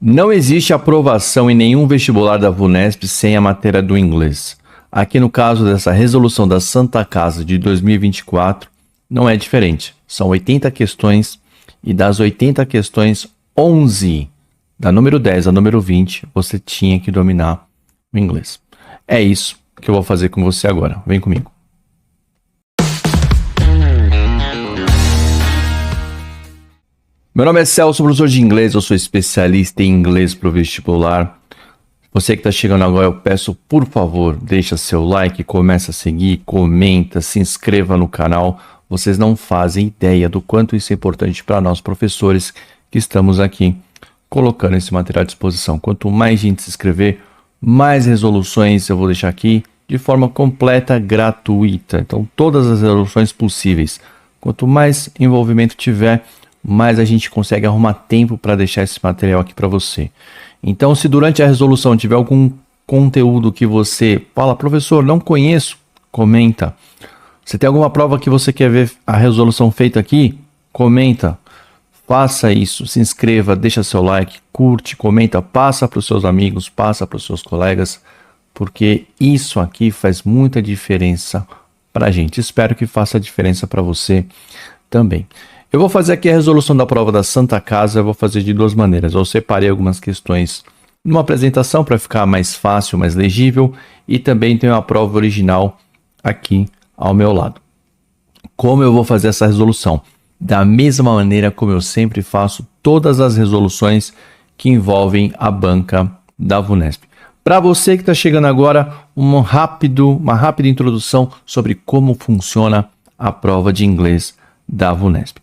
Não existe aprovação em nenhum vestibular da VUNESP sem a matéria do inglês. Aqui no caso dessa resolução da Santa Casa de 2024, não é diferente. São 80 questões e das 80 questões, 11, da número 10 a número 20, você tinha que dominar o inglês. É isso que eu vou fazer com você agora. Vem comigo. Meu nome é Celso, professor de inglês, eu sou especialista em inglês para o vestibular. Você que está chegando agora, eu peço, por favor, deixa seu like, começa a seguir, comenta, se inscreva no canal. Vocês não fazem ideia do quanto isso é importante para nós, professores, que estamos aqui colocando esse material à disposição. Quanto mais gente se inscrever, mais resoluções eu vou deixar aqui de forma completa, gratuita. Então, todas as resoluções possíveis. Quanto mais envolvimento tiver, mais a gente consegue arrumar tempo para deixar esse material aqui para você. Então, se durante a resolução tiver algum conteúdo que você fala, professor, não conheço, comenta. Se tem alguma prova que você quer ver a resolução feita aqui, comenta. Faça isso, se inscreva, deixa seu like, curte, comenta, passa para os seus amigos, passa para os seus colegas, porque isso aqui faz muita diferença para a gente. Espero que faça diferença para você também. Eu vou fazer aqui a resolução da prova da Santa Casa, eu vou fazer de duas maneiras. Eu separei algumas questões numa apresentação para ficar mais fácil, mais legível, e também tem uma prova original aqui ao meu lado. Como eu vou fazer essa resolução? Da mesma maneira como eu sempre faço todas as resoluções que envolvem a banca da VUNESP. Para você que está chegando agora, uma rápida introdução sobre como funciona a prova de inglês da VUNESP.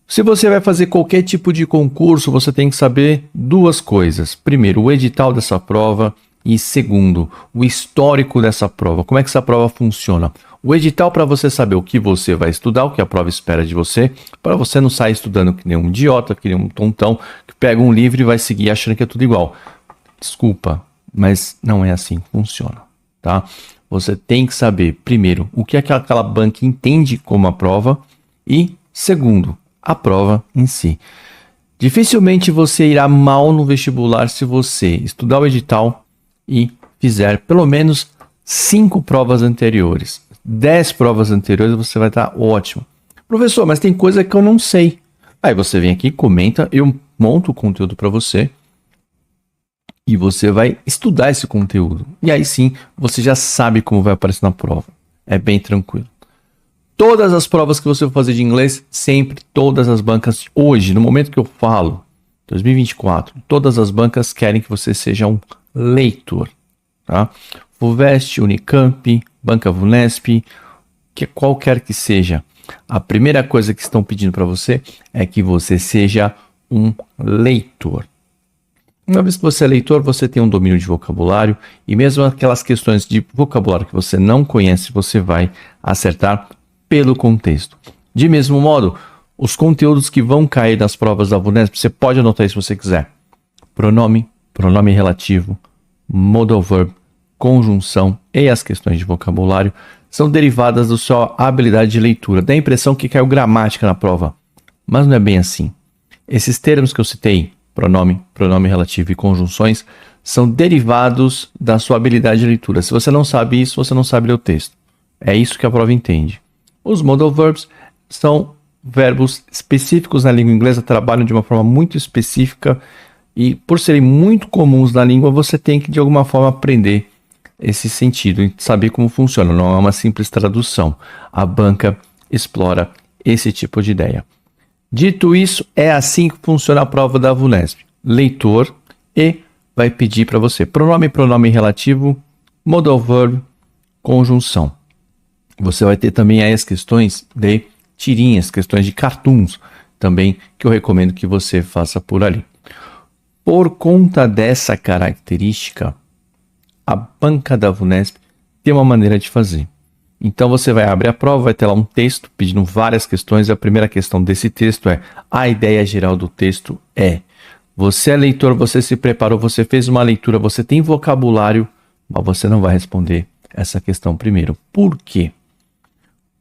Se você vai fazer qualquer tipo de concurso, você tem que saber duas coisas. Primeiro, o edital dessa prova e segundo, o histórico dessa prova. Como é que essa prova funciona? O edital para você saber o que você vai estudar, o que a prova espera de você, para você não sair estudando que nem um idiota, que nem um tontão, que pega um livro e vai seguir achando que é tudo igual. Desculpa, mas não é assim que funciona, tá? Você tem que saber, primeiro, o que aquela banca entende como a prova e, segundo, a prova em si. Dificilmente você irá mal no vestibular se você estudar o edital e fizer pelo menos 5 provas anteriores. 10 provas anteriores você vai estar ótimo. Professor, mas tem coisa que eu não sei. Aí você vem aqui, comenta, eu monto o conteúdo para você e você vai estudar esse conteúdo. E aí sim, você já sabe como vai aparecer na prova. É bem tranquilo. Todas as provas que você for fazer de inglês, sempre, todas as bancas, hoje, no momento que eu falo, 2024, todas as bancas querem que você seja um leitor, tá? FUVEST, Unicamp, Banca VUNESP, que qualquer que seja, a primeira coisa que estão pedindo para você é que você seja um leitor. Uma vez que você é leitor, você tem um domínio de vocabulário e mesmo aquelas questões de vocabulário que você não conhece, você vai acertar pelo contexto. De mesmo modo, os conteúdos que vão cair nas provas da VUNESP, você pode anotar isso se você quiser. Pronome, pronome relativo, modal verb, conjunção e as questões de vocabulário são derivadas da sua habilidade de leitura. Dá a impressão que caiu gramática na prova, mas não é bem assim. Esses termos que eu citei, pronome, pronome relativo e conjunções, são derivados da sua habilidade de leitura. Se você não sabe isso, você não sabe ler o texto. É isso que a prova entende. Os modal verbs são verbos específicos na língua inglesa, trabalham de uma forma muito específica e por serem muito comuns na língua, você tem que de alguma forma aprender esse sentido e saber como funciona. Não é uma simples tradução. A banca explora esse tipo de ideia. Dito isso, é assim que funciona a prova da VUNESP. Leitor e vai pedir para você pronome, pronome relativo, modal verb, conjunção. Você vai ter também aí as questões de tirinhas, questões de cartoons também, que eu recomendo que você faça por ali. Por conta dessa característica, a banca da VUNESP tem uma maneira de fazer. Então você vai abrir a prova, vai ter lá um texto pedindo várias questões. E a primeira questão desse texto é: a ideia geral do texto é: você é leitor, você se preparou, você fez uma leitura, você tem vocabulário, mas você não vai responder essa questão primeiro. Por quê?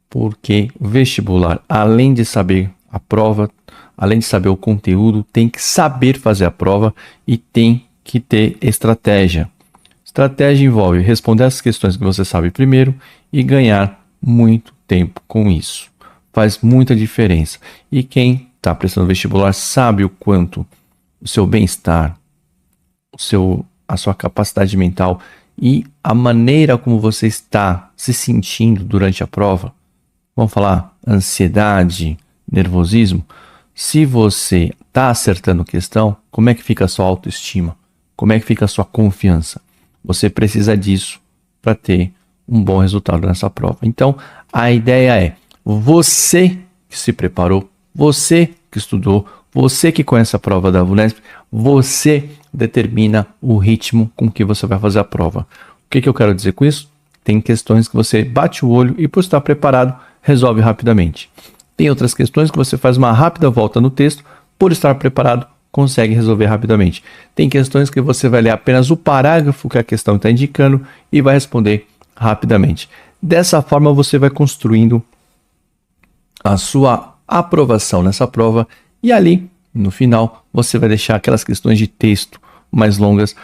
Porque o vestibular, além de saber a prova, além de saber o conteúdo, tem que saber fazer a prova e tem que ter estratégia. Estratégia envolve responder as questões que você sabe primeiro e ganhar muito tempo com isso. Faz muita diferença. E quem está prestando vestibular sabe o quanto o seu bem-estar, a sua capacidade mental e a maneira como você está se sentindo durante a prova, vamos falar ansiedade, nervosismo, se você está acertando questão, como é que fica a sua autoestima? Como é que fica a sua confiança? Você precisa disso para ter um bom resultado nessa prova. Então, a ideia é você que se preparou, você que estudou, você que conhece a prova da VUNESP, você determina o ritmo com que você vai fazer a prova. O que eu quero dizer com isso? Tem questões que você bate o olho e, por estar preparado, resolve rapidamente. Tem outras questões que você faz uma rápida volta no texto, por estar preparado, consegue resolver rapidamente. Tem questões que você vai ler apenas o parágrafo que a questão está indicando e vai responder rapidamente. Dessa forma, você vai construindo a sua aprovação nessa prova e ali, no final, você vai deixar aquelas questões de texto mais longas,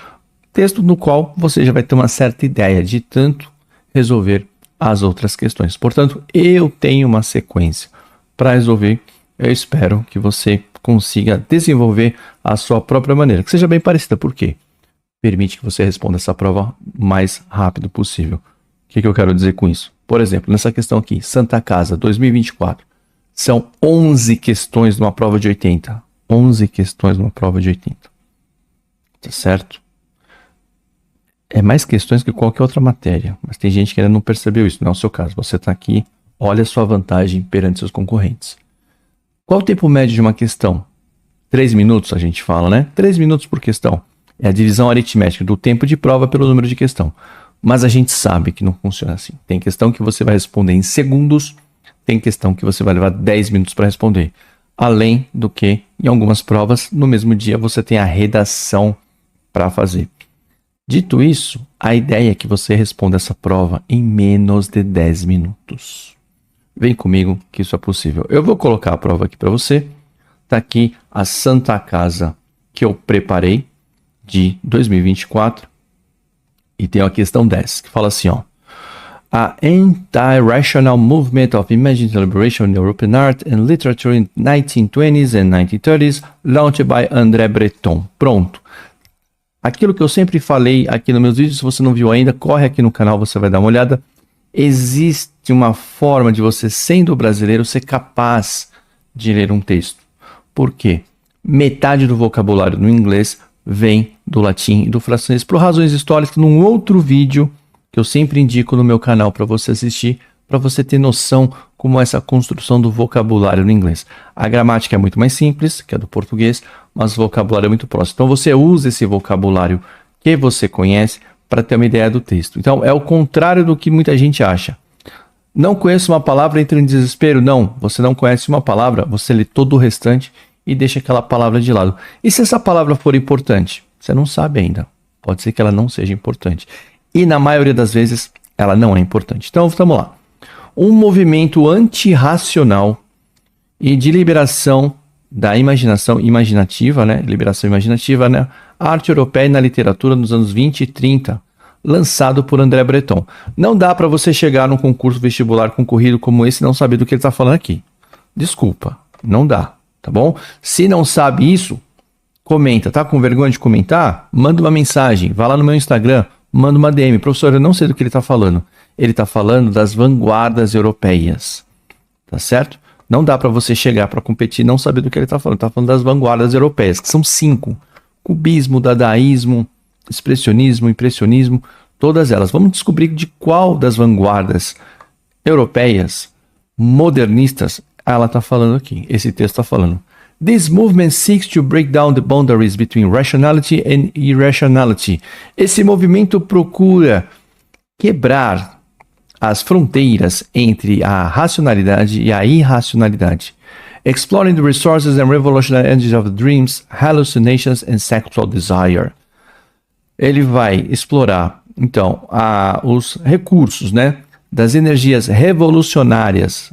texto no qual você já vai ter uma certa ideia de tanto resolver as outras questões. Portanto, eu tenho uma sequência para resolver. Eu espero que você consiga desenvolver a sua própria maneira, que seja bem parecida. Por quê? Permite que você responda essa prova o mais rápido possível. O que eu quero dizer com isso? Por exemplo, nessa questão aqui, Santa Casa 2024, são 11 questões numa prova de 80. 11 questões numa prova de 80. Tá certo? É mais questões que qualquer outra matéria, mas tem gente que ainda não percebeu isso, não é o seu caso. Você está aqui, olha a sua vantagem perante seus concorrentes. Qual o tempo médio de uma questão? 3 minutos, a gente fala, né? 3 minutos por questão. É a divisão aritmética do tempo de prova pelo número de questão. Mas a gente sabe que não funciona assim. Tem questão que você vai responder em segundos, tem questão que você vai levar 10 minutos para responder. Além do que, em algumas provas, no mesmo dia você tem a redação para fazer. Dito isso, a ideia é que você responda essa prova em menos de 10 minutos. Vem comigo que isso é possível. Eu vou colocar a prova aqui para você. Está aqui a Santa Casa que eu preparei de 2024. E tem a questão 10, que fala assim, ó. A anti-rational movement of imaginative liberation in European art and literature in 1920s and 1930s, launched by André Breton. Pronto. Aquilo que eu sempre falei aqui nos meus vídeos, se você não viu ainda, corre aqui no canal, você vai dar uma olhada. Existe uma forma de você, sendo brasileiro, ser capaz de ler um texto. Por quê? Metade do vocabulário no inglês vem do latim e do francês, por razões históricas, num outro vídeo que eu sempre indico no meu canal para você assistir, para você ter noção como é essa construção do vocabulário no inglês. A gramática é muito mais simples, que é do português, mas o vocabulário é muito próximo. Então você usa esse vocabulário que você conhece para ter uma ideia do texto. Então é o contrário do que muita gente acha. Não conheço uma palavra, entra em desespero? Não, você não conhece uma palavra, você lê todo o restante e deixa aquela palavra de lado. E se essa palavra for importante? Você não sabe ainda. Pode ser que ela não seja importante. E na maioria das vezes, ela não é importante. Então, vamos lá. Um movimento antirracional e de liberação da imaginação imaginativa, né? Liberação imaginativa, né? A arte europeia na literatura nos anos 20 e 30, lançado por André Breton. Não dá para você chegar num concurso vestibular concorrido como esse e não saber do que ele está falando aqui. Desculpa, não dá, tá bom? Se não sabe isso, comenta. Tá com vergonha de comentar? Manda uma mensagem, vá lá no meu Instagram, manda uma DM. Professor, eu não sei do que ele está falando. Ele está falando das vanguardas europeias, tá certo? Não dá para você chegar para competir e não saber do que ele está falando. Está falando das vanguardas europeias, que são 5. Cubismo, dadaísmo, expressionismo, impressionismo, todas elas. Vamos descobrir de qual das vanguardas europeias, modernistas, ela está falando aqui. Esse texto está falando. This movement seeks to break down the boundaries between rationality and irrationality. Esse movimento procura quebrar as fronteiras entre a racionalidade e a irracionalidade. Exploring the resources and revolutionary energies of dreams, hallucinations and sexual desire. Ele vai explorar, então, os recursos, né, das energias revolucionárias,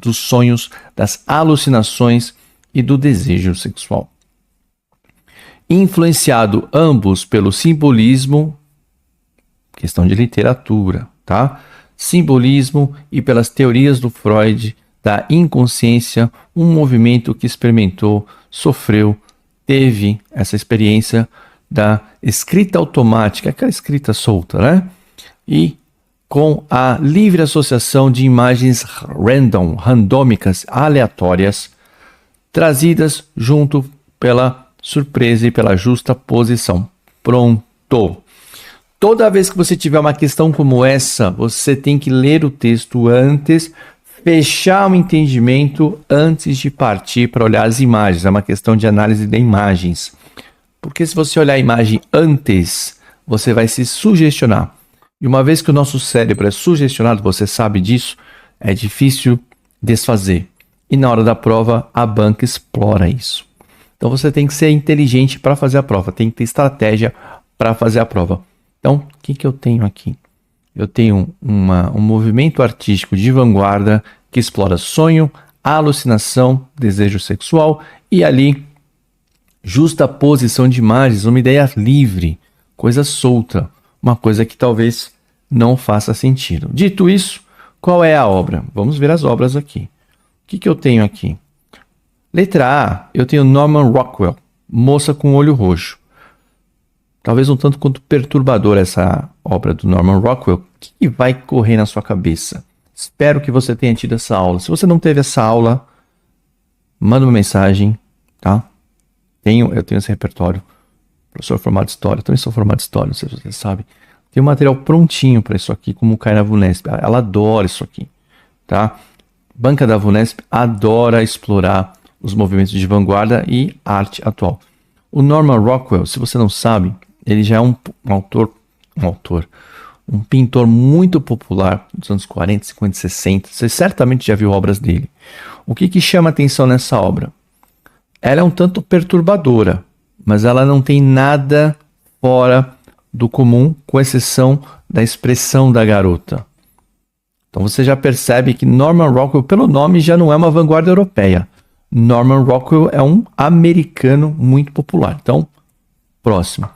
dos sonhos, das alucinações e do desejo sexual. Influenciado ambos pelo simbolismo, questão de literatura, tá? Simbolismo e pelas teorias do Freud da inconsciência, um movimento que experimentou, sofreu, teve essa experiência da escrita automática, aquela escrita solta, né? E com a livre associação de imagens randômicas, aleatórias, trazidas junto pela surpresa e pela justa posição. Pronto! Toda vez que você tiver uma questão como essa, você tem que ler o texto antes, fechar o entendimento antes de partir para olhar as imagens. É uma questão de análise de imagens. Porque se você olhar a imagem antes, você vai se sugestionar. E uma vez que o nosso cérebro é sugestionado, você sabe disso, é difícil desfazer. E na hora da prova, a banca explora isso. Então você tem que ser inteligente para fazer a prova, tem que ter estratégia para fazer a prova. Então, o que eu tenho aqui? Eu tenho um movimento artístico de vanguarda que explora sonho, alucinação, desejo sexual e ali justa posição de imagens, uma ideia livre, coisa solta, uma coisa que talvez não faça sentido. Dito isso, qual é a obra? Vamos ver as obras aqui. O que eu tenho aqui? Letra A, eu tenho Norman Rockwell, Moça com Olho Roxo. Talvez um tanto quanto perturbador essa obra do Norman Rockwell. O que vai correr na sua cabeça? Espero que você tenha tido essa aula. Se você não teve essa aula, manda uma mensagem, tá? Eu tenho esse repertório. Professor formado em História, também sou formado em História, não sei se você sabe. Tem um material prontinho para isso aqui, como cai na VUNESP. Ela adora isso aqui, tá? Banca da VUNESP adora explorar os movimentos de vanguarda e arte atual. O Norman Rockwell, se você não sabe, ele já é um pintor muito popular dos anos 40, 50, 60. Você certamente já viu obras dele. O que chama atenção nessa obra? Ela é um tanto perturbadora, mas ela não tem nada fora do comum, com exceção da expressão da garota. Então você já percebe que Norman Rockwell, pelo nome, já não é uma vanguarda europeia. Norman Rockwell é um americano muito popular. Então, próximo.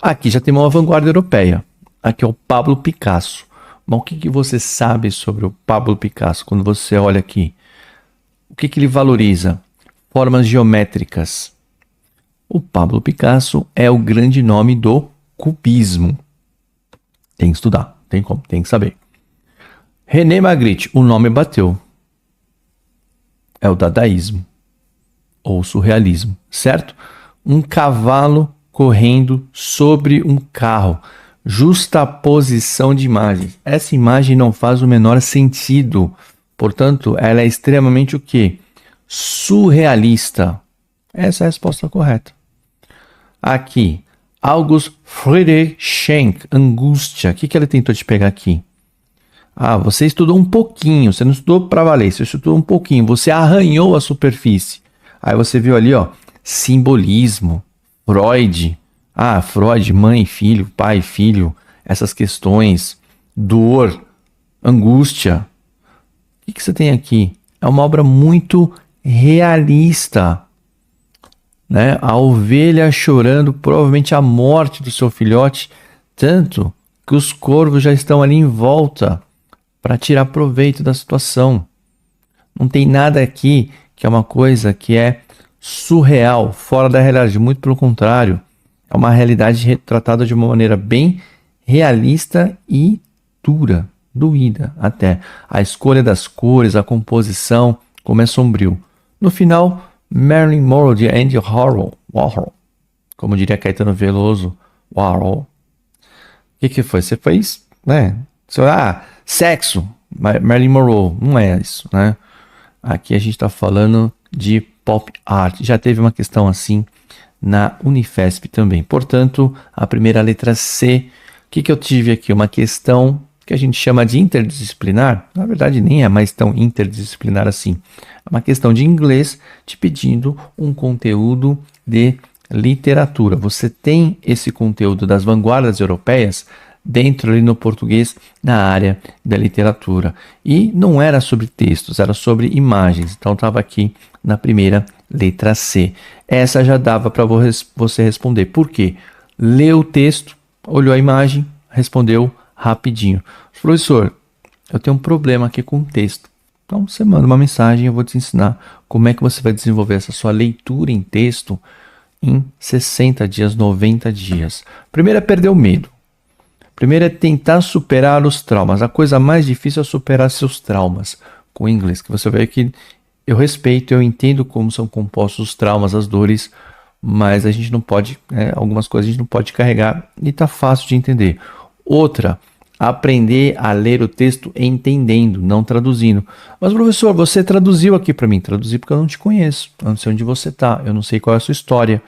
Aqui já tem uma vanguarda europeia. Aqui é o Pablo Picasso. Mas o que você sabe sobre o Pablo Picasso quando você olha aqui? O que ele valoriza? Formas geométricas. O Pablo Picasso é o grande nome do cubismo. Tem que estudar, tem que saber. René Magritte, o nome bateu. É o dadaísmo. Ou surrealismo, certo? Um cavalo correndo sobre um carro. Justaposição de imagens. Essa imagem não faz o menor sentido. Portanto, ela é extremamente o quê? Surrealista. Essa é a resposta correta. Aqui, August Friedrich Schenck, Angústia. O que ele tentou te pegar aqui? Você estudou um pouquinho, você não estudou para valer, você estudou um pouquinho, você arranhou a superfície. Aí você viu ali, simbolismo, Freud. Freud, mãe, filho, pai, filho, essas questões, dor, angústia. O que você tem aqui? É uma obra muito realista, né? A ovelha chorando, provavelmente a morte do seu filhote, tanto que os corvos já estão ali em volta para tirar proveito da situação. Não tem nada aqui que é uma coisa que é surreal, fora da realidade, muito pelo contrário. É uma realidade retratada de uma maneira bem realista e dura, doída até. A escolha das cores, a composição, como é sombrio. No final, Marilyn Monroe de Andy Warhol, como diria Caetano Veloso, Warhol. O que foi? Você fez, né? Sexo, Marilyn Monroe, não é isso, né? Aqui a gente está falando de pop art. Já teve uma questão assim na Unifesp também. Portanto, a primeira letra C. O que eu tive aqui? Uma questão que a gente chama de interdisciplinar. Na verdade, nem é mais tão interdisciplinar assim. É uma questão de inglês te pedindo um conteúdo de literatura. Você tem esse conteúdo das vanguardas europeias dentro ali no português, na área da literatura. E não era sobre textos, era sobre imagens. Então estava aqui na primeira letra C. Essa já dava para você responder. Por quê? Leu o texto, olhou a imagem, respondeu rapidinho. Professor, eu tenho um problema aqui com o texto. Então você manda uma mensagem, eu vou te ensinar como é que você vai desenvolver essa sua leitura em texto em 60 dias, 90 dias. Primeiro é perder o medo. Primeiro é tentar superar os traumas. A coisa mais difícil é superar seus traumas com o inglês. Que você vê que eu respeito, eu entendo como são compostos os traumas, as dores, mas a gente não pode, algumas coisas a gente não pode carregar e tá fácil de entender. Outra, aprender a ler o texto entendendo, não traduzindo. Mas professor, você traduziu aqui para mim. Traduzi porque eu não te conheço, eu não sei onde você está, eu não sei qual é a sua história.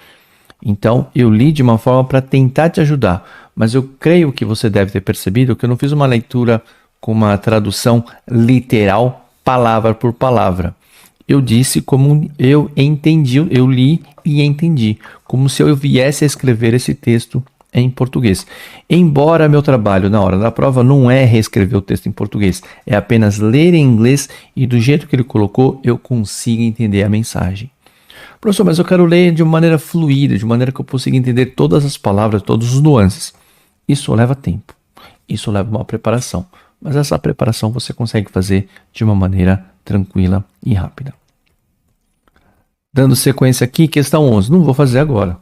Então eu li de uma forma para tentar te ajudar. Mas eu creio que você deve ter percebido que eu não fiz uma leitura com uma tradução literal, palavra por palavra. Eu disse como eu entendi, eu li e entendi, como se eu viesse a escrever esse texto em português. Embora meu trabalho na hora da prova não é reescrever o texto em português, é apenas ler em inglês e do jeito que ele colocou eu consigo entender a mensagem. Professor, mas eu quero ler de uma maneira fluida, de maneira que eu consiga entender todas as palavras, todos os nuances. Isso leva tempo, isso leva uma preparação, mas essa preparação você consegue fazer de uma maneira tranquila e rápida. Dando sequência aqui, questão 11, não vou fazer agora.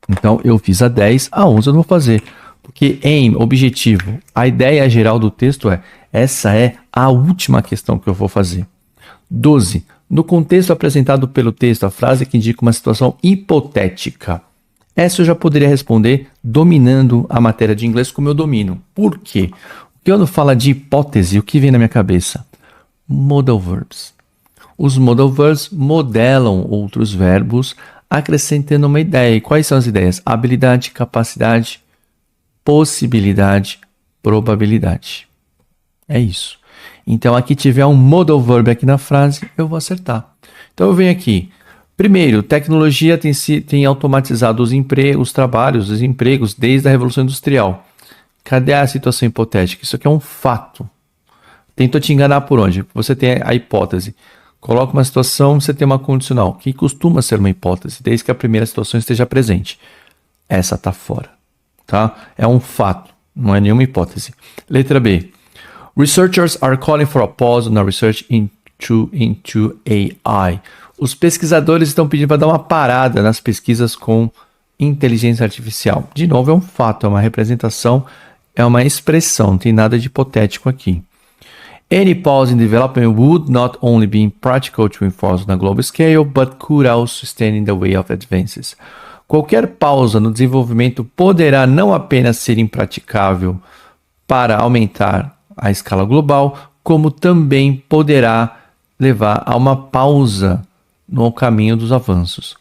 Então, eu fiz a 10, a 11 eu não vou fazer. Porque aim, objetivo, a ideia geral do texto essa é a última questão que eu vou fazer. 12. No contexto apresentado pelo texto, a frase que indica uma situação hipotética. Essa eu já poderia responder dominando a matéria de inglês como eu domino. Por quê? Quando fala de hipótese, o que vem na minha cabeça? Modal verbs. Os modal verbs modelam outros verbos, acrescentando uma ideia. E quais são as ideias? Habilidade, capacidade, possibilidade, probabilidade. É isso. Então, aqui tiver um modal verb aqui na frase, eu vou acertar. Então, eu venho aqui. Primeiro, tecnologia tem automatizado os trabalhos, os empregos desde a Revolução Industrial. Cadê a situação hipotética? Isso aqui é um fato. Tentou te enganar por onde? Você tem a hipótese. Coloca uma situação, você tem uma condicional, que costuma ser uma hipótese, desde que a primeira situação esteja presente. Essa está fora. Tá? É um fato, não é nenhuma hipótese. Letra B. Researchers are calling for a pause na research into AI. Os pesquisadores estão pedindo para dar uma parada nas pesquisas com inteligência artificial. De novo, é um fato, é uma representação, é uma expressão, não tem nada de hipotético aqui. Any pause in development would not only be impractical to enforce on a global scale, but could also stand in the way of advances. Qualquer pausa no desenvolvimento poderá não apenas ser impraticável para aumentar a escala global, como também poderá levar a uma pausa no caminho dos avanços.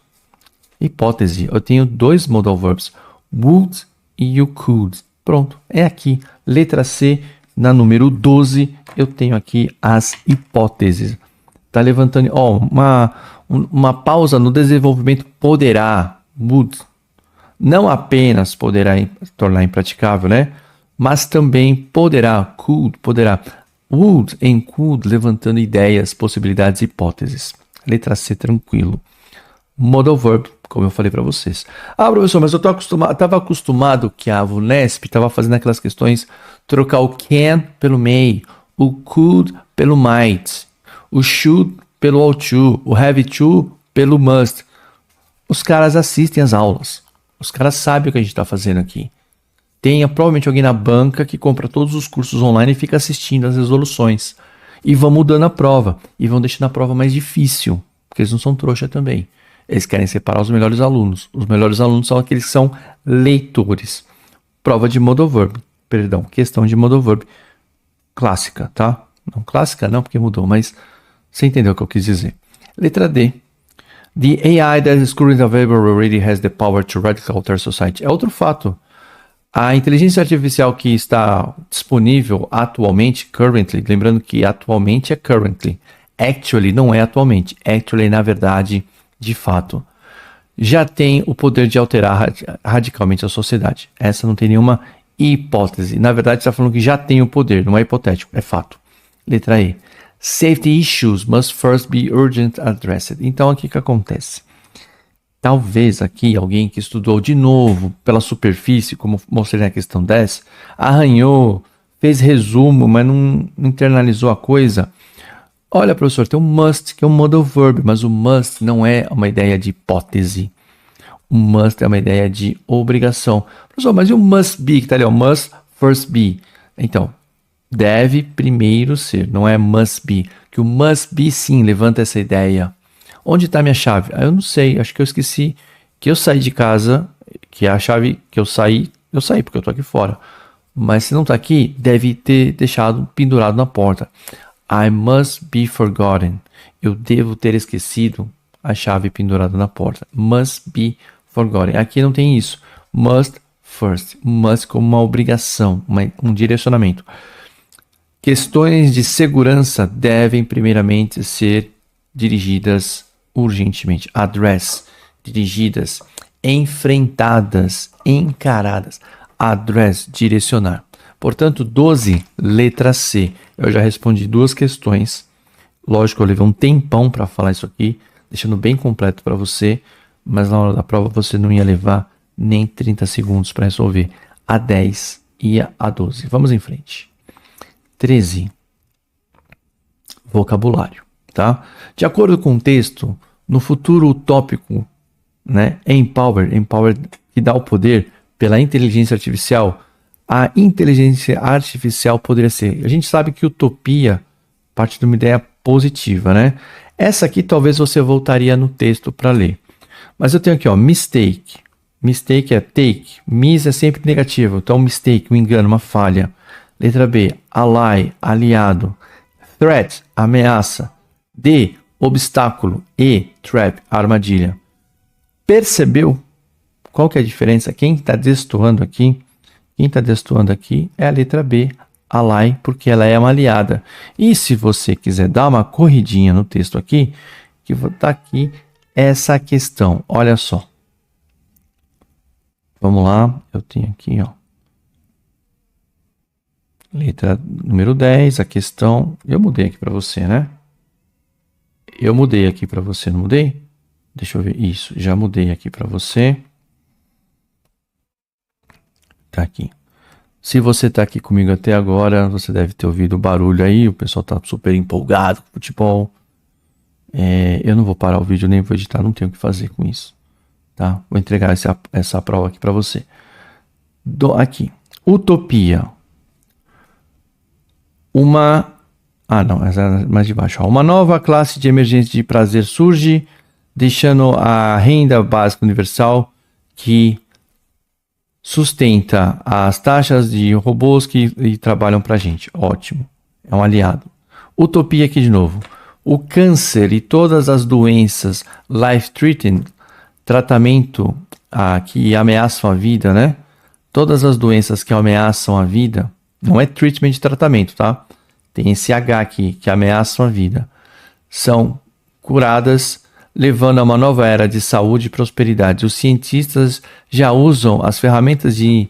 Hipótese, eu tenho dois modal verbs, would e you could. Pronto, é aqui, letra C, na número 12, eu tenho aqui as hipóteses. Tá levantando, uma pausa no desenvolvimento poderá, would, não apenas poderá tornar impraticável, né? Mas também poderá, could, poderá, would and could, levantando ideias, possibilidades, hipóteses. Letra C, tranquilo. Modal verb, como eu falei para vocês. Ah, professor, mas eu estava acostumado que a VUNESP estava fazendo aquelas questões, trocar o can pelo may, o could pelo might, o should pelo ought to, o have to pelo must. Os caras assistem as aulas. Os caras sabem o que a gente está fazendo aqui. Tem provavelmente alguém na banca que compra todos os cursos online e fica assistindo as resoluções. E vão mudando a prova. E vão deixando a prova mais difícil. Porque eles não são trouxa também. Eles querem separar os melhores alunos. Os melhores alunos são aqueles que são leitores. Prova de modal verb. Perdão, questão de modal verb clássica, tá? Não clássica não, porque mudou, mas você entendeu o que eu quis dizer. Letra D. The AI that is currently available already has the power to radically alter society. É outro fato. A inteligência artificial que está disponível atualmente, currently, lembrando que atualmente é currently, actually não é atualmente, actually na verdade, de fato, já tem o poder de alterar radicalmente a sociedade. Essa não tem nenhuma hipótese. Na verdade, está falando que já tem o poder, não é hipotético, é fato. Letra E. Safety issues must first be urgently addressed. Então, aqui que acontece? Talvez aqui alguém que estudou de novo pela superfície, como mostrei na questão 10, arranhou, fez resumo, mas não internalizou a coisa. Olha, professor, tem um must, que é um modal verb, mas o must não é uma ideia de hipótese. O must é uma ideia de obrigação. Professor, mas e o must be, que tá ali, ó, must first be? Então, deve primeiro ser, não é must be. Que o must be sim levanta essa ideia. Onde está minha chave? Eu não sei, acho que eu esqueci que eu saí de casa, que é a chave que eu saí porque eu tô aqui fora. Mas se não tá aqui, deve ter deixado pendurado na porta. I must be forgotten. Eu devo ter esquecido a chave pendurada na porta. Must be forgotten. Aqui não tem isso. Must first. Must como uma obrigação, um direcionamento. Questões de segurança devem primeiramente ser dirigidas urgentemente. Address. Dirigidas. Enfrentadas. Encaradas. Address. Direcionar. Portanto, 12, letra C. Eu já respondi 2 questões. Lógico, eu levei um tempão para falar isso aqui, deixando bem completo para você, mas na hora da prova você não ia levar nem 30 segundos para resolver. A 10 e a 12. Vamos em frente. 13. Vocabulário, tá? De acordo com o texto, no futuro utópico, né, empower que dá o poder pela inteligência artificial, a inteligência artificial poderia ser. A gente sabe que utopia parte de uma ideia positiva, né? Essa aqui talvez você voltaria no texto para ler. Mas eu tenho aqui, ó, mistake. Mistake é take. Miss é sempre negativo. Então, mistake, um engano, uma falha. Letra B, ally, aliado. Threat, ameaça. D, obstáculo. E, trap, armadilha. Percebeu? Qual que é a diferença? Quem está destoando aqui? Quem está destoando aqui é a letra B, ally, porque ela é uma aliada. E se você quiser dar uma corridinha no texto aqui, que está aqui essa questão. Olha só. Vamos lá, eu tenho aqui, ó. Letra número 10, a questão... Eu mudei aqui para você, né? Eu mudei aqui para você, não mudei? Deixa eu ver. Isso, já mudei aqui para você. Tá aqui. Se você tá aqui comigo até agora, você deve ter ouvido o barulho aí, o pessoal tá super empolgado com o futebol. Eu não vou parar o vídeo, nem vou editar, não tenho o que fazer com isso. Tá? Vou entregar essa prova aqui para você. Aqui. Utopia. Essa é mais de baixo. Uma nova classe de emergência de prazer surge, deixando a renda básica universal que sustenta as taxas de robôs que trabalham para a gente. Ótimo. É um aliado. Utopia aqui de novo. O câncer e todas as doenças life-threatening, tratamento que ameaçam a vida, né? Todas as doenças que ameaçam a vida, não é treatment de tratamento, tá? Tem esse H aqui, que ameaçam a vida. São curadas, levando a uma nova era de saúde e prosperidade. Os cientistas já usam as ferramentas de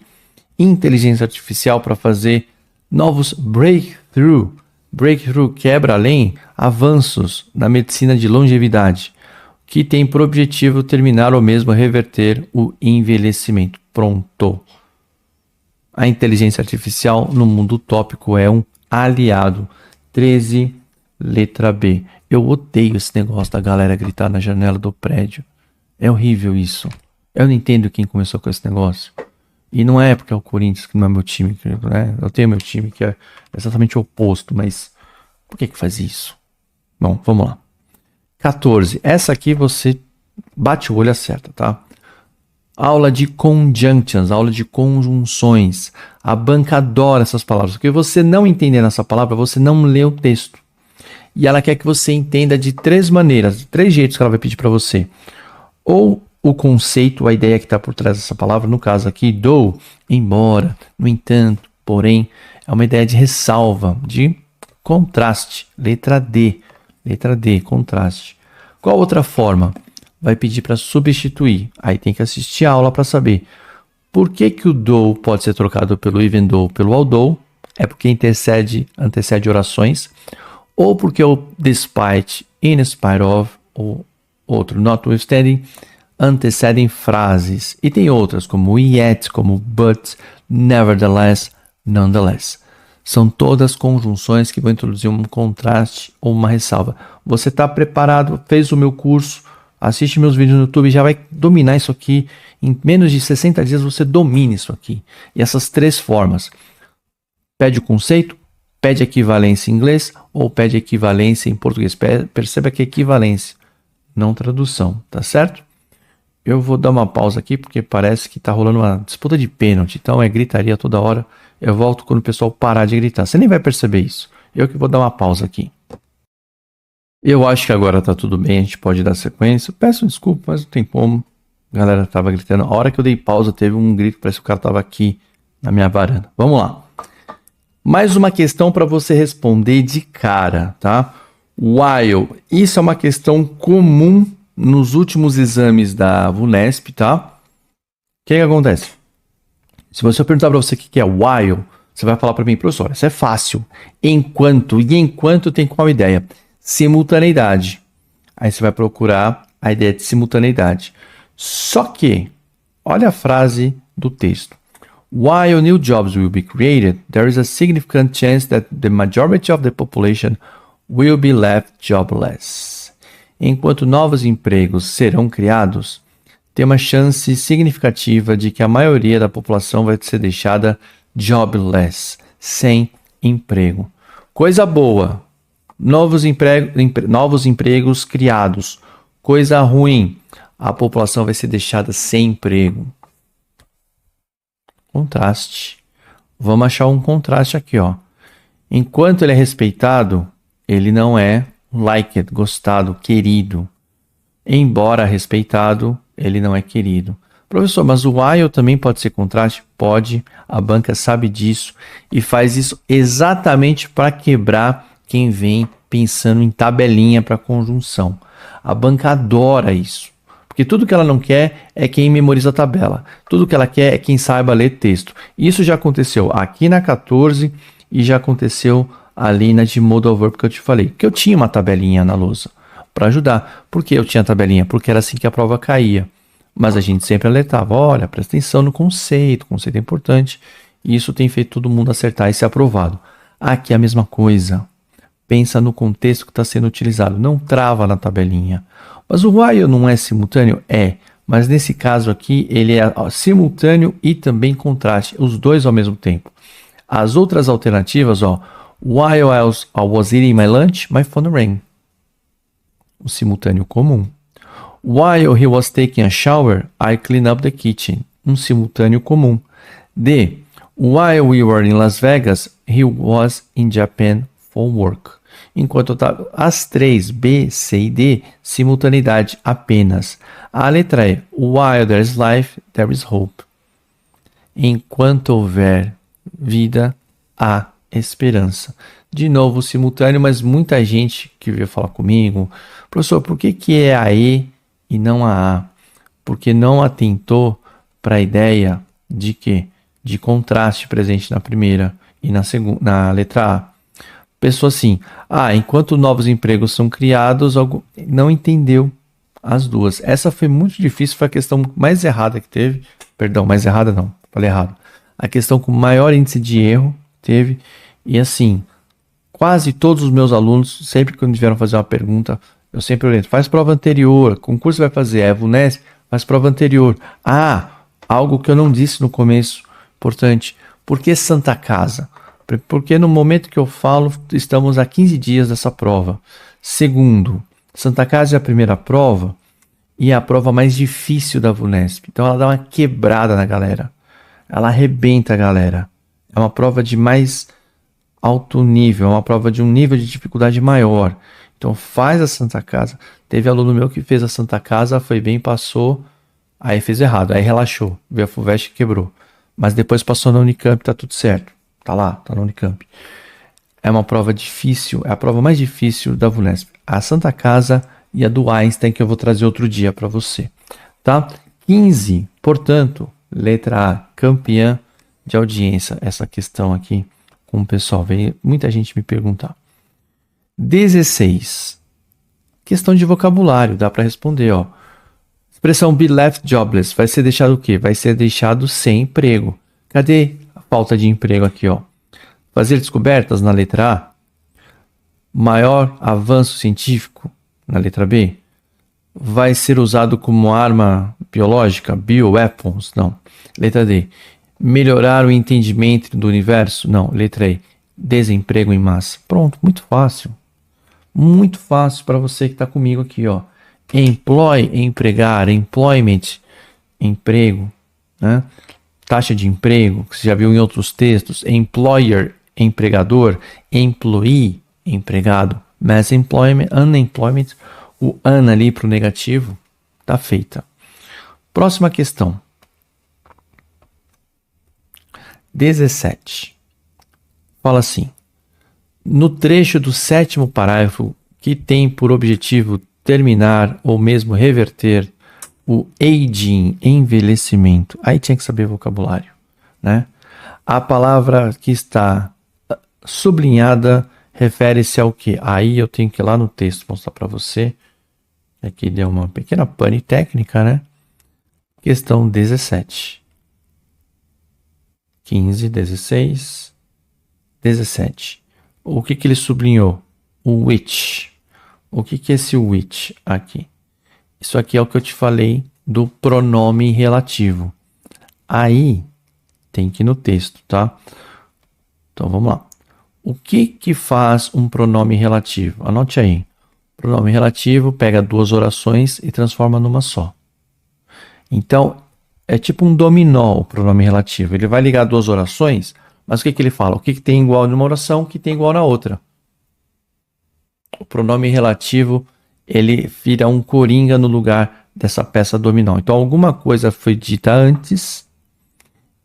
inteligência artificial para fazer novos breakthrough. Breakthrough quebra além avanços na medicina de longevidade, que tem por objetivo terminar ou mesmo reverter o envelhecimento. Pronto. A inteligência artificial no mundo utópico é um aliado. 13, letra B. Eu odeio esse negócio da galera gritar na janela do prédio. É horrível isso. Eu não entendo quem começou com esse negócio. E não é porque é o Corinthians, que não é meu time, né? Eu tenho meu time que é exatamente o oposto, mas por que faz isso? Bom, vamos lá. 14. Essa aqui você bate o olho e acerta, tá? Aula de conjunctions, aula de conjunções. A banca adora essas palavras, porque você não entendendo essa palavra, você não lê o texto. E ela quer que você entenda de 3 maneiras, 3 jeitos que ela vai pedir para você. Ou o conceito, a ideia que está por trás dessa palavra, no caso aqui, though, embora, no entanto, porém, é uma ideia de ressalva, de contraste. Letra D, contraste. Qual outra forma? Vai pedir para substituir. Aí tem que assistir a aula para saber. Por que que o though pode ser trocado pelo even though, pelo although? É porque antecede orações. Ou porque o despite, in spite of, ou outro, notwithstanding, antecedem frases. E tem outras, como yet, como but, nevertheless, nonetheless. São todas conjunções que vão introduzir um contraste ou uma ressalva. Você está preparado, fez o meu curso, assiste meus vídeos no YouTube, já vai dominar isso aqui. Em menos de 60 dias você domina isso aqui. E essas três formas. Pede o conceito, pede equivalência em inglês ou pede equivalência em português. Perceba que é equivalência, não tradução, tá certo? Eu vou dar uma pausa aqui porque parece que tá rolando uma disputa de pênalti. Então é gritaria toda hora. Eu volto quando o pessoal parar de gritar. Você nem vai perceber isso. Eu que vou dar uma pausa aqui. Eu acho que agora tá tudo bem. A gente pode dar sequência. Peço desculpa, mas não tem como. A galera tava gritando. A hora que eu dei pausa teve um grito. Parece que o cara tava aqui na minha varanda. Vamos lá. Mais uma questão para você responder de cara, tá? While. Isso é uma questão comum nos últimos exames da VUNESP, tá? O que acontece? Se você perguntar para você o que é while, você vai falar para mim, professor, isso é fácil. Enquanto. E enquanto tem qual ideia? Simultaneidade. Aí você vai procurar a ideia de simultaneidade. Só que, olha a frase do texto. While new jobs will be created, there is a significant chance that the majority of the population will be left jobless. Enquanto novos empregos serão criados, tem uma chance significativa de que a maioria da população vai ser deixada jobless, sem emprego. Coisa boa, novos empregos criados. Coisa ruim, a população vai ser deixada sem emprego. Contraste. Vamos achar um contraste aqui, ó. Enquanto ele é respeitado, ele não é liked, gostado, querido. Embora respeitado, ele não é querido. Professor, mas o while também pode ser contraste? Pode. A banca sabe disso e faz isso exatamente para quebrar quem vem pensando em tabelinha para conjunção. A banca adora isso. Porque tudo que ela não quer é quem memoriza a tabela. Tudo que ela quer é quem saiba ler texto. Isso já aconteceu aqui na 14 e já aconteceu ali na de modal verb que eu te falei. Que eu tinha uma tabelinha na lousa para ajudar. Por que eu tinha tabelinha? Porque era assim que a prova caía. Mas a gente sempre alertava, olha, presta atenção no conceito, o conceito é importante. E isso tem feito todo mundo acertar e ser aprovado. Aqui é a mesma coisa. Pensa no contexto que está sendo utilizado. Não trava na tabelinha. Mas o while não é simultâneo? É. Mas nesse caso aqui, ele é simultâneo e também contraste. Os dois ao mesmo tempo. As outras alternativas, ó. While I was eating my lunch, my phone rang. O simultâneo comum. While he was taking a shower, I cleaned up the kitchen. Um simultâneo comum. D. While we were in Las Vegas, he was in Japan for work. Enquanto eu tava, as três, B, C e D, simultaneidade apenas. A letra E. While there is life, there is hope. Enquanto houver vida, há esperança. De novo, simultâneo, mas muita gente que veio falar comigo, professor, por que é a E e não a A? Porque não atentou para a ideia de quê? De contraste presente na primeira e na letra A. Pessoa assim, enquanto novos empregos são criados, não entendeu as duas. Essa foi muito difícil, foi a questão mais errada que teve. Perdão, mais errada não, falei errado. A questão com maior índice de erro teve. E assim, quase todos os meus alunos, sempre que vieram fazer uma pergunta, eu sempre oriento, faz prova anterior, concurso vai fazer, é VUNESP, faz prova anterior. Algo que eu não disse no começo, importante, por que Santa Casa? Porque no momento que eu falo, estamos a 15 dias dessa prova. Segundo, Santa Casa é a primeira prova e é a prova mais difícil da VUNESP. Então ela dá uma quebrada na galera. Ela arrebenta a galera. É uma prova de mais alto nível, é uma prova de um nível de dificuldade maior. Então faz a Santa Casa. Teve aluno meu que fez a Santa Casa, foi bem, passou, aí fez errado, aí relaxou, veio a FUVEST e quebrou. Mas depois passou na Unicamp, tá tudo certo. Tá lá, tá na Unicamp. É uma prova difícil, é a prova mais difícil da VUNESP. A Santa Casa e a do Einstein, que eu vou trazer outro dia para você. Tá? 15, portanto, Letra A, campeã de audiência. Essa questão aqui com o pessoal, veio muita gente me perguntar. 16. Questão de vocabulário, dá para responder, ó. Expressão be left jobless, vai ser deixado o quê? Vai ser deixado sem emprego. Cadê a falta de emprego aqui, ó? Fazer descobertas na letra A. Maior avanço científico na letra B. Vai ser usado como arma biológica, bioweapons? Não. Letra D. Melhorar o entendimento do universo? Não. Letra E. Desemprego em massa. Pronto, muito fácil. Muito fácil para você que está comigo aqui, ó. Employ, empregar, employment, emprego, né? Taxa de emprego, que você já viu em outros textos. Employer, empregador. Employee, empregado. Mass employment, unemployment, o an ali para o negativo, tá feita. Próxima questão. 17. Fala assim. No trecho do 7º parágrafo, que tem por objetivo terminar ou mesmo reverter o aging, envelhecimento. Aí tinha que saber vocabulário, né? A palavra que está sublinhada refere-se ao quê? Aí eu tenho que ir lá no texto mostrar para você. Aqui deu uma pequena pane técnica, né? Questão 17. 15, 16, 17. O que ele sublinhou? O which. O que é esse which aqui? Isso aqui é o que eu te falei do pronome relativo. Aí tem que ir no texto, tá? Então vamos lá. O que faz um pronome relativo? Anote aí. Pronome relativo pega duas orações e transforma numa só. Então, é tipo um dominó o pronome relativo. Ele vai ligar duas orações, mas o que ele fala? O que tem igual numa oração, o que tem igual na outra. O pronome relativo, ele vira um coringa no lugar dessa peça dominó. Então, alguma coisa foi dita antes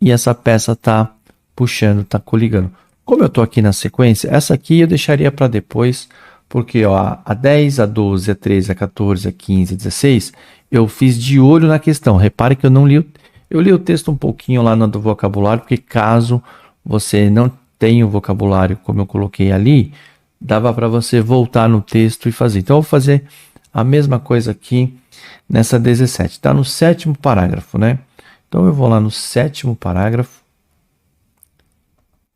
e essa peça está puxando, está coligando. Como eu estou aqui na sequência, essa aqui eu deixaria para depois, porque ó, a 10, a 12, a 13, a 14, a 15, a 16, eu fiz de olho na questão. Repare que eu não li, eu li o texto um pouquinho lá no do vocabulário, porque caso você não tenha o vocabulário como eu coloquei ali, dava para você voltar no texto e fazer. Então eu vou fazer a mesma coisa aqui nessa 17. Está no 7º parágrafo, né? Então eu vou lá no 7º parágrafo.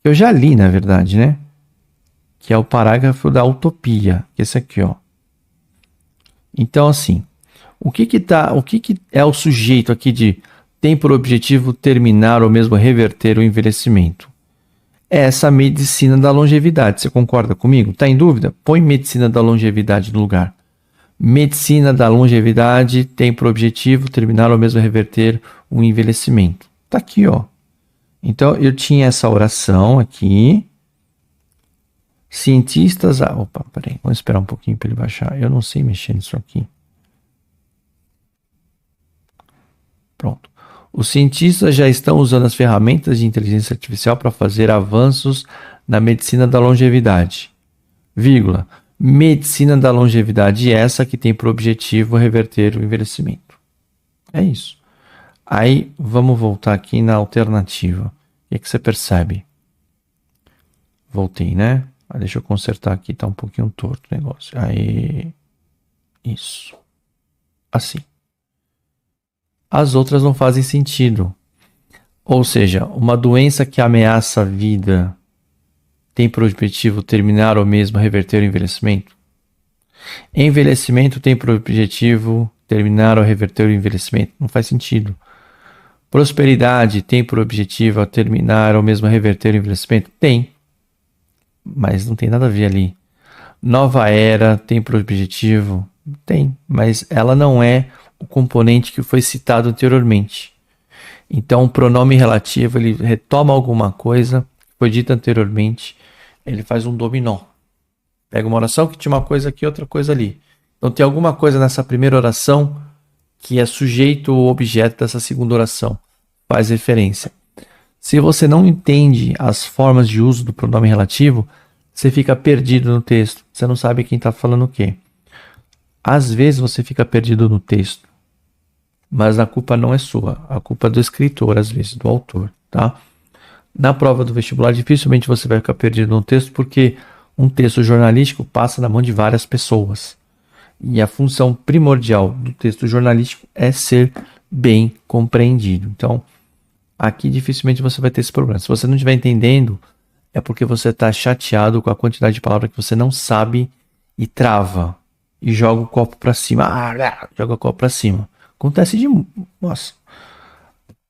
Eu já li, na verdade, né? Que é o parágrafo da utopia, que é esse aqui, ó. Então, assim, o que é o sujeito aqui de tem por objetivo terminar ou mesmo reverter o envelhecimento? É essa medicina da longevidade. Você concorda comigo? Tá em dúvida? Põe medicina da longevidade no lugar. Medicina da longevidade tem por objetivo terminar ou mesmo reverter o envelhecimento. Tá aqui, ó. Então, eu tinha essa oração aqui. Cientistas... Opa, peraí. Vamos esperar um pouquinho para ele baixar. Eu não sei mexer nisso aqui. Pronto. Os cientistas já estão usando as ferramentas de inteligência artificial para fazer avanços na medicina da longevidade. Vírgula. Medicina da longevidade essa que tem por objetivo reverter o envelhecimento. É isso. Aí, vamos voltar aqui na alternativa. O que você percebe? Voltei, né? Deixa eu consertar aqui, tá um pouquinho torto o negócio. Aí, isso. Assim. As outras não fazem sentido. Ou seja, uma doença que ameaça a vida tem por objetivo terminar ou mesmo reverter o envelhecimento? Envelhecimento tem por objetivo terminar ou reverter o envelhecimento? Não faz sentido. Prosperidade tem por objetivo terminar ou mesmo reverter o envelhecimento? Tem. Mas não tem nada a ver ali. Nova era tem por objetivo? Tem. Mas ela não é o componente que foi citado anteriormente. Então, o pronome relativo, ele retoma alguma coisa que foi dita anteriormente, ele faz um dominó. Pega uma oração que tinha uma coisa aqui, outra coisa ali. Então, tem alguma coisa nessa primeira oração que é sujeito ou objeto dessa segunda oração. Faz referência. Se você não entende as formas de uso do pronome relativo, você fica perdido no texto. Você não sabe quem está falando o quê. Às vezes você fica perdido no texto. mas a culpa não é sua. A culpa é do escritor, às vezes, do autor, tá? Na prova do vestibular, dificilmente você vai ficar perdido no texto, porque um texto jornalístico passa na mão de várias pessoas. E a função primordial do texto jornalístico é ser bem compreendido. Então, aqui dificilmente você vai ter esse problema. Se você não estiver entendendo, é porque você está chateado com a quantidade de palavras que você não sabe e trava. E joga o copo para cima. Joga o copo para cima. Acontece de... Nossa...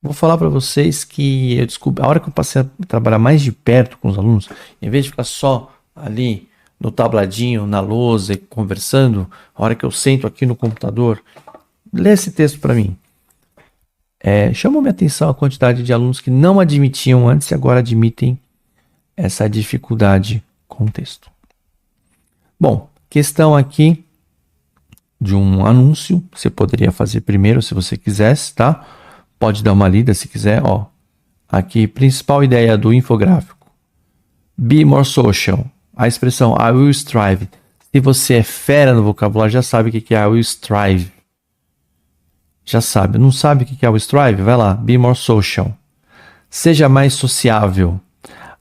Vou falar para vocês que eu descobri, a hora que eu passei a trabalhar mais de perto com os alunos, em vez de ficar só ali no tabladinho, na lousa e conversando, a hora que eu sento aqui no computador, lê esse texto para mim. Chamou minha atenção a quantidade de alunos que não admitiam antes e agora admitem essa dificuldade com o texto. Bom, questão aqui de um anúncio, você poderia fazer primeiro se você quisesse, tá? Pode dar uma lida se quiser, ó. Aqui, principal ideia do infográfico. Be more social. A expressão I will strive. Se você é fera no vocabulário, já sabe o que é I will strive. Já sabe. Não sabe o que é I will strive? Vai lá. Be more social. Seja mais sociável.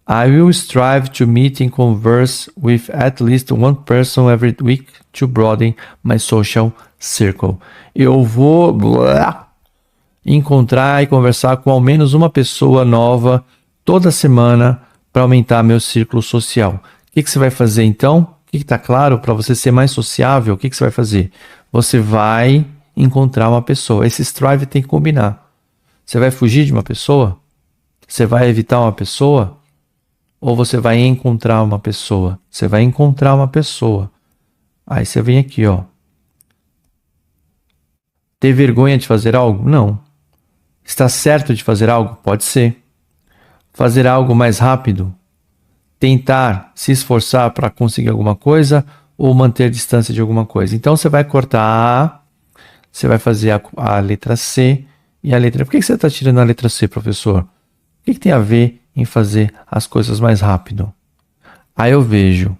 I will strive to meet and converse with at least one person every week to broaden my social circle. Eu vou... encontrar e conversar com ao menos uma pessoa nova toda semana para aumentar meu círculo social. O que você vai fazer então? O que está claro? Para você ser mais sociável, o que você vai fazer? Você vai encontrar uma pessoa. Esse strive tem que combinar. Você vai fugir de uma pessoa? Você vai evitar uma pessoa? Ou você vai encontrar uma pessoa? Você vai encontrar uma pessoa. Aí você vem aqui, ó. Ter vergonha de fazer algo? Não. Está certo de fazer algo? Pode ser. Fazer algo mais rápido? Tentar se esforçar para conseguir alguma coisa ou manter distância de alguma coisa? Então você vai cortar A, você vai fazer a letra C e a letra... Por que você está tirando a letra C, professor? O que tem a ver em fazer as coisas mais rápido? Aí eu vejo,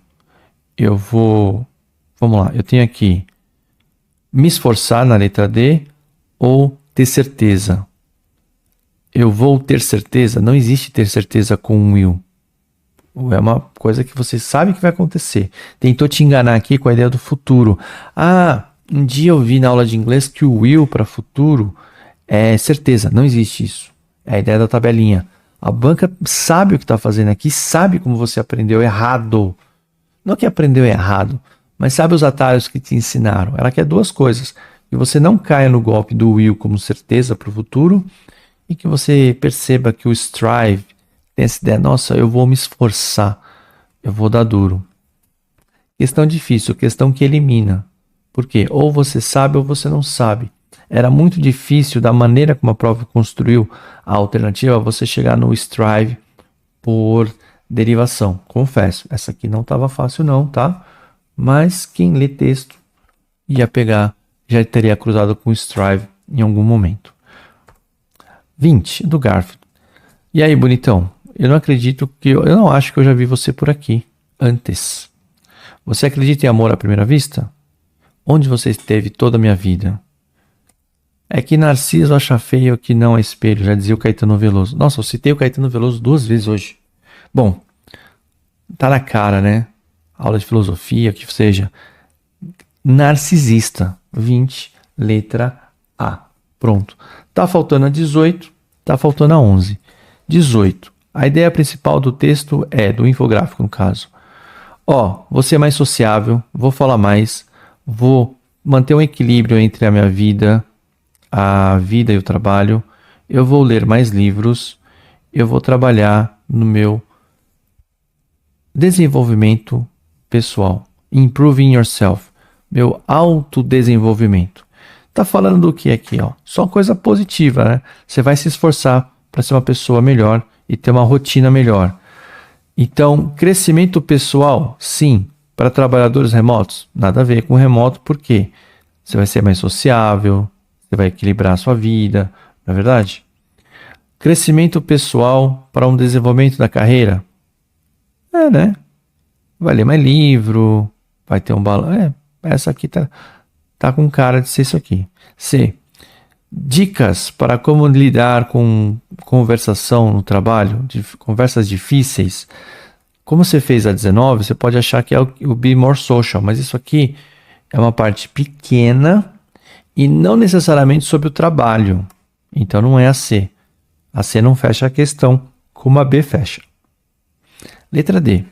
eu vou... Vamos lá, eu tenho aqui me esforçar na letra D ou ter certeza. Eu vou ter certeza? Não existe ter certeza com um will. É uma coisa que você sabe que vai acontecer. Tentou te enganar aqui com a ideia do futuro. Ah, um dia eu vi na aula de inglês que o will para futuro é certeza. Não existe isso. É a ideia da tabelinha. A banca sabe o que está fazendo aqui, sabe como você aprendeu errado. Não que aprendeu errado, mas sabe os atalhos que te ensinaram. Ela quer duas coisas. Que você não caia no golpe do will como certeza para o futuro e que você perceba que o strive tem essa ideia, nossa, eu vou me esforçar, eu vou dar duro. Questão difícil, questão que elimina. Por quê? Ou você sabe ou você não sabe. Era muito difícil, da maneira como a prova construiu a alternativa, você chegar no strive por derivação. Confesso, essa aqui não estava fácil não, tá? Mas quem lê texto ia pegar, já teria cruzado com o strive em algum momento. 20, do Garfield. E aí, bonitão? Eu não acredito que... Eu não acho que eu já vi você por aqui antes. Você acredita em amor à primeira vista? Onde você esteve toda a minha vida? É que Narciso acha feio que não é espelho, já dizia o Caetano Veloso. Nossa, eu citei o Caetano Veloso 2 vezes hoje. Bom, tá na cara, né? Aula de filosofia, que seja. Narcisista. 20, letra A. Pronto. Tá faltando a 18, tá faltando a 11. 18. A ideia principal do texto é, do infográfico no caso. Ó, vou ser mais sociável, vou falar mais, vou manter um equilíbrio entre a minha vida, e o trabalho, eu vou ler mais livros, eu vou trabalhar no meu desenvolvimento pessoal. Improving yourself. Meu autodesenvolvimento. Tá falando do que aqui, ó? Só coisa positiva, né? Você vai se esforçar para ser uma pessoa melhor e ter uma rotina melhor. Então, crescimento pessoal, sim. Para trabalhadores remotos, nada a ver com remoto, porque você vai ser mais sociável, você vai equilibrar a sua vida, não é verdade? Crescimento pessoal para um desenvolvimento da carreira, né? Vai ler mais livro, vai ter um balanço. Essa aqui tá com cara de ser isso aqui. C. Dicas para como lidar com conversação no trabalho, conversas difíceis. Como você fez a 19, você pode achar que é o Be More Social, mas isso aqui é uma parte pequena e não necessariamente sobre o trabalho. Então não é a C. A C não fecha a questão, como a B fecha. Letra D.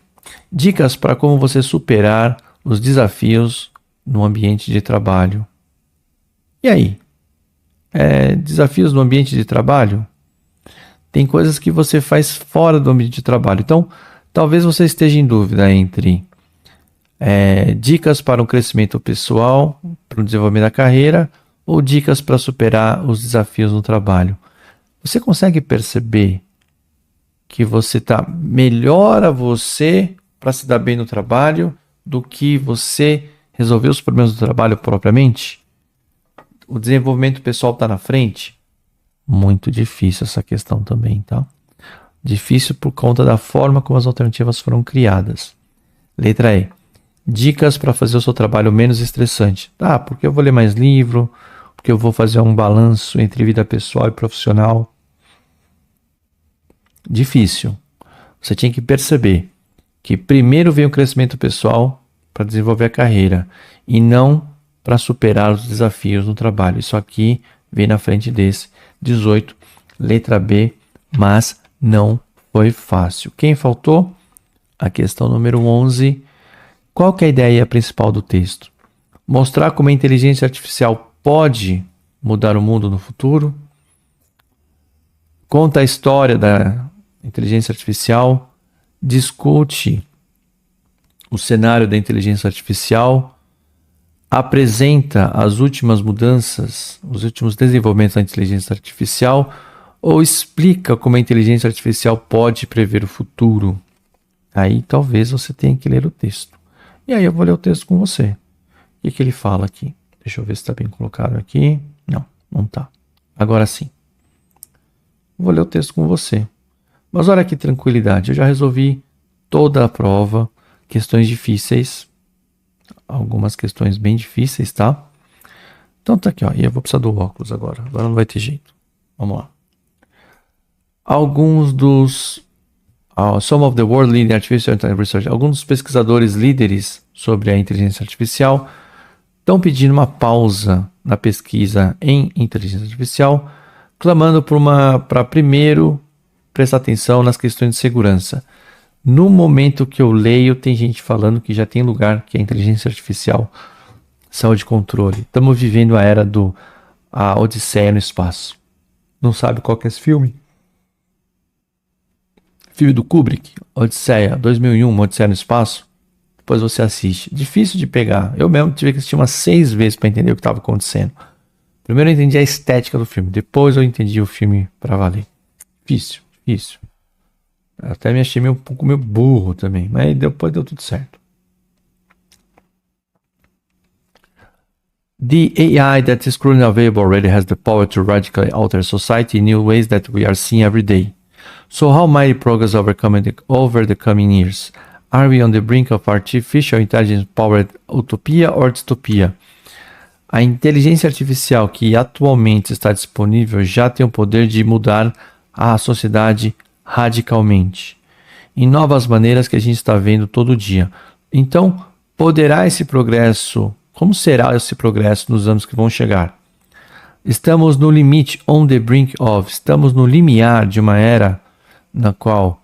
Dicas para como você superar os desafios no ambiente de trabalho. E aí? Desafios no ambiente de trabalho? Tem coisas que você faz fora do ambiente de trabalho. Então, talvez você esteja em dúvida entre dicas para um crescimento pessoal, para o desenvolvimento da carreira, ou dicas para superar os desafios no trabalho. Você consegue perceber que melhora você para se dar bem no trabalho do que você resolver os problemas do trabalho propriamente? O desenvolvimento pessoal está na frente? Muito difícil essa questão também, tá? Difícil por conta da forma como as alternativas foram criadas. Letra E. Dicas para fazer o seu trabalho menos estressante. Porque eu vou ler mais livro, porque eu vou fazer um balanço entre vida pessoal e profissional. Difícil. Você tinha que perceber que primeiro vem o crescimento pessoal para desenvolver a carreira e não para superar os desafios no trabalho. Isso aqui vem na frente desse. 18, letra B, mas não foi fácil. Quem faltou? A questão número 11. Qual que é a ideia principal do texto? Mostrar como a inteligência artificial pode mudar o mundo no futuro. Conta a história da inteligência artificial. Discute o cenário da inteligência artificial. Apresenta as últimas mudanças, os últimos desenvolvimentos da inteligência artificial. Ou explica como a inteligência artificial pode prever o futuro. Aí talvez você tenha que ler o texto. E aí eu vou ler o texto com você. O que ele fala aqui? Deixa eu ver se está bem colocado aqui. Não está. Agora sim. Vou ler o texto com você. Mas olha que tranquilidade. Eu já resolvi toda a prova. Questões difíceis. Algumas questões bem difíceis, tá? Então tá aqui, ó. E eu vou precisar do óculos agora. Agora não vai ter jeito. Vamos lá. Some of the world leading artificial research. Alguns dos pesquisadores líderes sobre a inteligência artificial estão pedindo uma pausa na pesquisa em inteligência artificial, clamando para primeiro prestar atenção nas questões de segurança. No momento que eu leio, tem gente falando que já tem lugar que a inteligência artificial saiu de controle. Estamos vivendo a era a Odisseia no espaço. Não sabe qual que é esse filme? Filme do Kubrick, Odisseia, 2001, Odisseia no Espaço. Depois você assiste. Difícil de pegar. Eu mesmo tive que assistir umas 6 vezes para entender o que estava acontecendo. Primeiro eu entendi a estética do filme. Depois eu entendi o filme para valer. Difícil. Até me achei um pouco meio burro também. Mas depois deu tudo certo. The AI that is currently available already has the power to radically alter society in new ways that we are seeing every day. So how might progress over the coming years? Are we on the brink of artificial intelligence-powered utopia or dystopia? A inteligência artificial que atualmente está disponível já tem o poder de mudar a sociedade radicalmente, em novas maneiras que a gente está vendo todo dia. Então, como será esse progresso nos anos que vão chegar? Estamos no limite, on the brink of, estamos no limiar de uma era na qual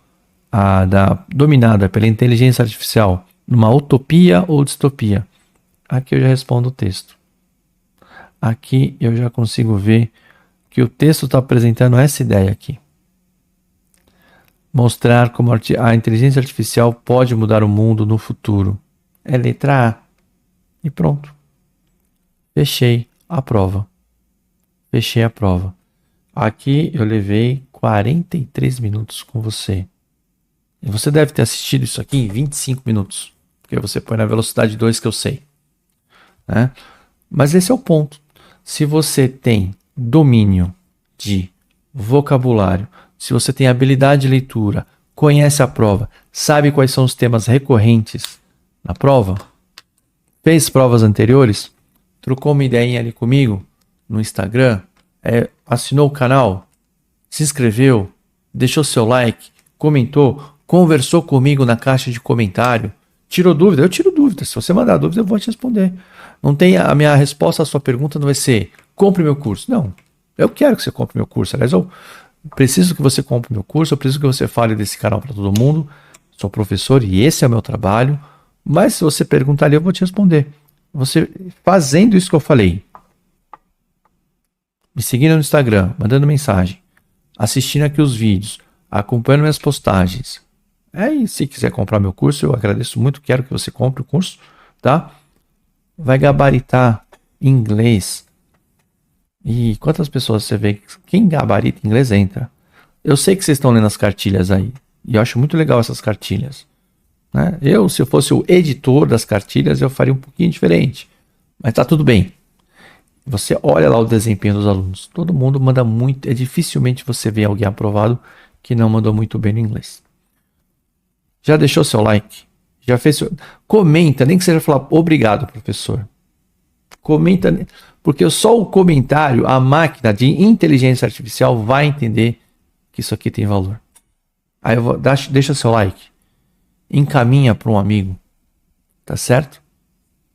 dominada pela inteligência artificial, numa utopia ou distopia. Aqui eu já respondo o texto. Aqui eu já consigo ver que o texto está apresentando essa ideia aqui. Mostrar como a inteligência artificial pode mudar o mundo no futuro. É letra A. E pronto. Fechei a prova. Aqui eu levei 43 minutos com você. E você deve ter assistido isso aqui em 25 minutos. Porque você põe na velocidade 2 que eu sei. Né? Mas esse é o ponto. Se você tem domínio de vocabulário, se você tem habilidade de leitura, conhece a prova, sabe quais são os temas recorrentes na prova, fez provas anteriores, trocou uma ideinha ali comigo no Instagram, assinou o canal, se inscreveu, deixou seu like, comentou, conversou comigo na caixa de comentário, tirou dúvida? Eu tiro dúvida. Se você mandar dúvida, eu vou te responder. Não tem a minha resposta à sua pergunta não vai ser compre meu curso. Não. Eu quero que você compre meu curso. Aliás, eu preciso que você compre meu curso, eu preciso que você fale desse canal para todo mundo. Sou professor e esse é o meu trabalho. Mas se você perguntar ali, eu vou te responder. Você fazendo isso que eu falei, me seguindo no Instagram, mandando mensagem, assistindo aqui os vídeos, acompanhando minhas postagens. E se quiser comprar meu curso, eu agradeço muito, quero que você compre o curso, tá? Vai gabaritar inglês. E quantas pessoas você vê? Quem gabarita inglês entra. Eu sei que vocês estão lendo as cartilhas aí. E eu acho muito legal essas cartilhas. Né? Se eu fosse o editor das cartilhas, eu faria um pouquinho diferente. Mas tá tudo bem. Você olha lá o desempenho dos alunos. Todo mundo manda muito. Dificilmente você vê alguém aprovado que não mandou muito bem no inglês. Já deixou seu like? Já fez seu... Comenta, nem que seja falar obrigado, professor. Comenta, porque só o comentário, a máquina de inteligência artificial vai entender que isso aqui tem valor. Aí deixa seu like. Encaminha para um amigo. Tá certo?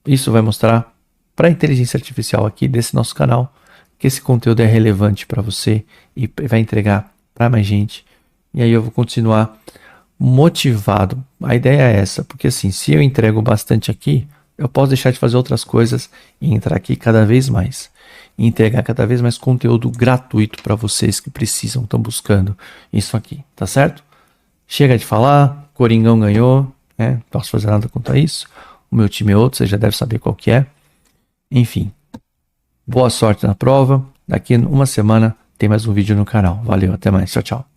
Isso vai mostrar para a inteligência artificial aqui desse nosso canal que esse conteúdo é relevante para você e vai entregar para mais gente. E aí eu vou continuar motivado. A ideia é essa, porque assim, se eu entrego bastante aqui, eu posso deixar de fazer outras coisas e entrar aqui cada vez mais. E entregar cada vez mais conteúdo gratuito para vocês que precisam, estão buscando isso aqui, tá certo? Chega de falar, Coringão ganhou, né? Não posso fazer nada contra isso. O meu time é outro, você já deve saber qual que é. Enfim, boa sorte na prova. Daqui uma semana tem mais um vídeo no canal. Valeu, até mais. Tchau, tchau.